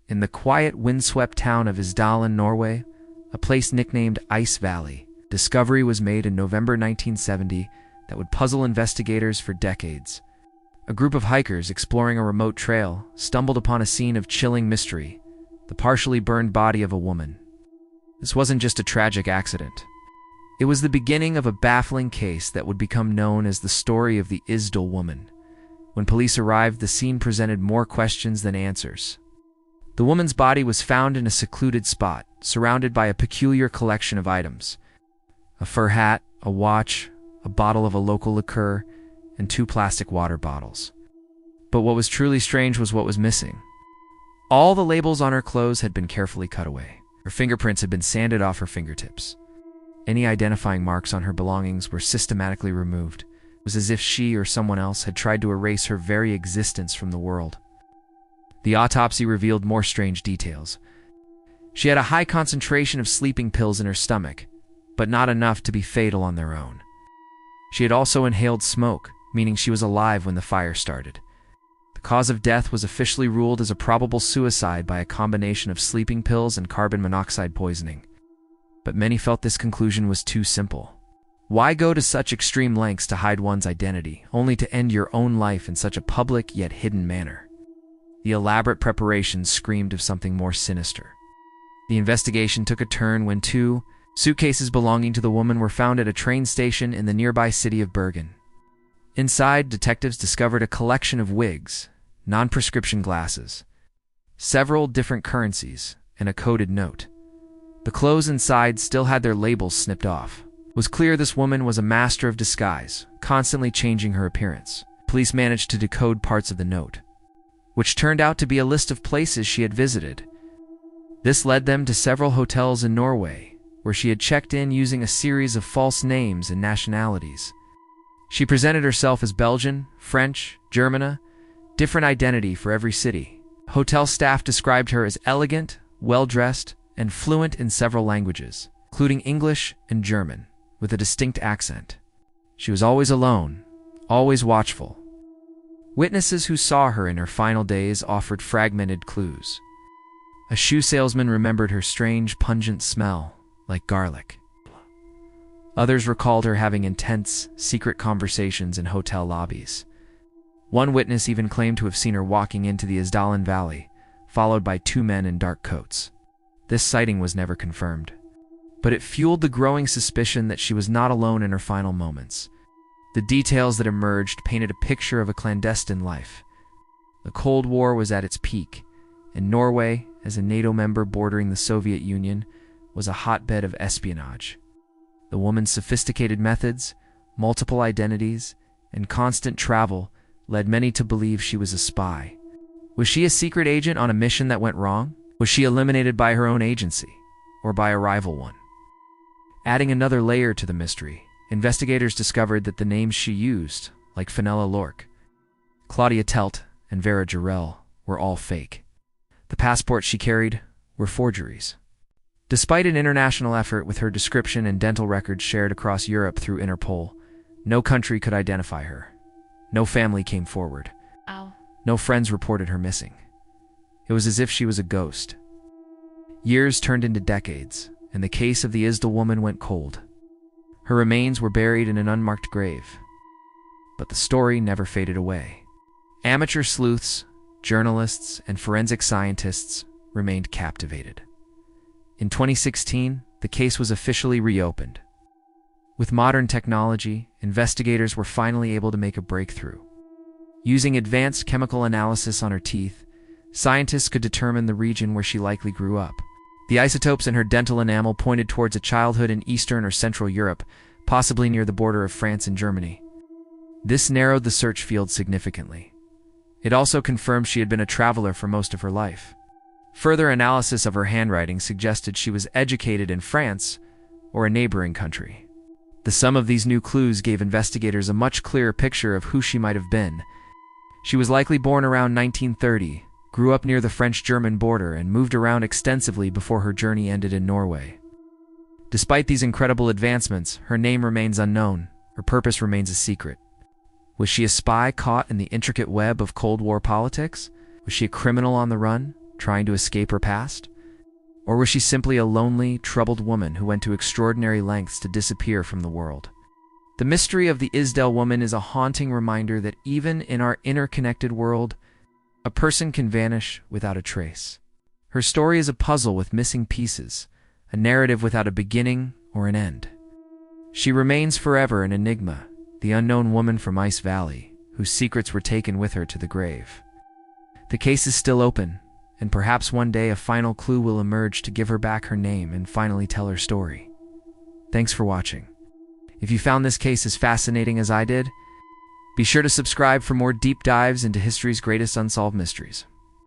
in the quiet, windswept town of Isdalen, Norway, a place nicknamed Ice Valley, discovery was made in November 1970 that would puzzle investigators for decades. A group of hikers exploring a remote trail stumbled upon a scene of chilling mystery, the partially burned body of a woman. This wasn't just a tragic accident. It was the beginning of a baffling case that would become known as the story of the Isdal woman. When police arrived, the scene presented more questions than answers. The woman's body was found in a secluded spot, surrounded by a peculiar collection of items: a fur hat, a watch, a bottle of a local liqueur, and 2 plastic water bottles. But what was truly strange was what was missing. All the labels on her clothes had been carefully cut away. Her fingerprints had been sanded off her fingertips. Any identifying marks on her belongings were systematically removed. It was as if she or someone else had tried to erase her very existence from the world. The autopsy revealed more strange details. She had a high concentration of sleeping pills in her stomach, but not enough to be fatal on their own. She had also inhaled smoke, meaning she was alive when the fire started. The cause of death was officially ruled as a probable suicide by a combination of sleeping pills and carbon monoxide poisoning. But many felt this conclusion was too simple. Why go to such extreme lengths to hide one's identity, only to end your own life in such a public yet hidden manner? The elaborate preparations screamed of something more sinister. The investigation took a turn when 2 suitcases belonging to the woman were found at a train station in the nearby city of Bergen. Inside, detectives discovered a collection of wigs, non-prescription glasses, several different currencies, and a coded note. The clothes inside still had their labels snipped off. It was clear this woman was a master of disguise, constantly changing her appearance. Police managed to decode parts of the note, which turned out to be a list of places she had visited. This led them to several hotels in Norway, where she had checked in using a series of false names and nationalities. She presented herself as Belgian, French, German, different identity for every city. Hotel staff described her as elegant, well-dressed, and fluent in several languages, including English and German, with a distinct accent. She was always alone, always watchful. Witnesses who saw her in her final days offered fragmented clues. A shoe salesman remembered her strange, pungent smell, like garlic. Others recalled her having intense, secret conversations in hotel lobbies. One witness even claimed to have seen her walking into the Isdalen Valley, followed by 2 men in dark coats. This sighting was never confirmed, but it fueled the growing suspicion that she was not alone in her final moments. The details that emerged painted a picture of a clandestine life. The Cold War was at its peak, and Norway, as a NATO member bordering the Soviet Union, was a hotbed of espionage. The woman's sophisticated methods, multiple identities, and constant travel led many to believe she was a spy. Was she a secret agent on a mission that went wrong? Was she eliminated by her own agency, or by a rival one? Adding another layer to the mystery, investigators discovered that the names she used, like Fenella Lork, Claudia Telt, and Vera Jarell, were all fake. The passports she carried were forgeries. Despite an international effort with her description and dental records shared across Europe through Interpol, no country could identify her. No family came forward. No friends reported her missing. It was as if she was a ghost. Years turned into decades, and the case of the Isdal woman went cold. Her remains were buried in an unmarked grave. But the story never faded away. Amateur sleuths, journalists, and forensic scientists remained captivated. In 2016, the case was officially reopened. With modern technology, investigators were finally able to make a breakthrough. Using advanced chemical analysis on her teeth, scientists could determine the region where she likely grew up. The isotopes in her dental enamel pointed towards a childhood in Eastern or Central Europe, possibly near the border of France and Germany. This narrowed the search field significantly. It also confirmed she had been a traveler for most of her life. Further analysis of her handwriting suggested she was educated in France or a neighboring country. The sum of these new clues gave investigators a much clearer picture of who she might have been. She was likely born around 1930, grew up near the French-German border, and moved around extensively before her journey ended in Norway. Despite these incredible advancements, her name remains unknown. Her purpose remains a secret. Was she a spy caught in the intricate web of Cold War politics? Was she a criminal on the run? trying to escape her past? Or was she simply a lonely, troubled woman who went to extraordinary lengths to disappear from the world? The mystery of the Isdell woman is a haunting reminder that even in our interconnected world, a person can vanish without a trace. Her story is a puzzle with missing pieces, a narrative without a beginning or an end. She remains forever an enigma, the unknown woman from Ice Valley, whose secrets were taken with her to the grave. The case is still open, and perhaps one day a final clue will emerge to give her back her name and finally tell her story. Thanks for watching. If you found this case as fascinating as I did, be sure to subscribe for more deep dives into history's greatest unsolved mysteries.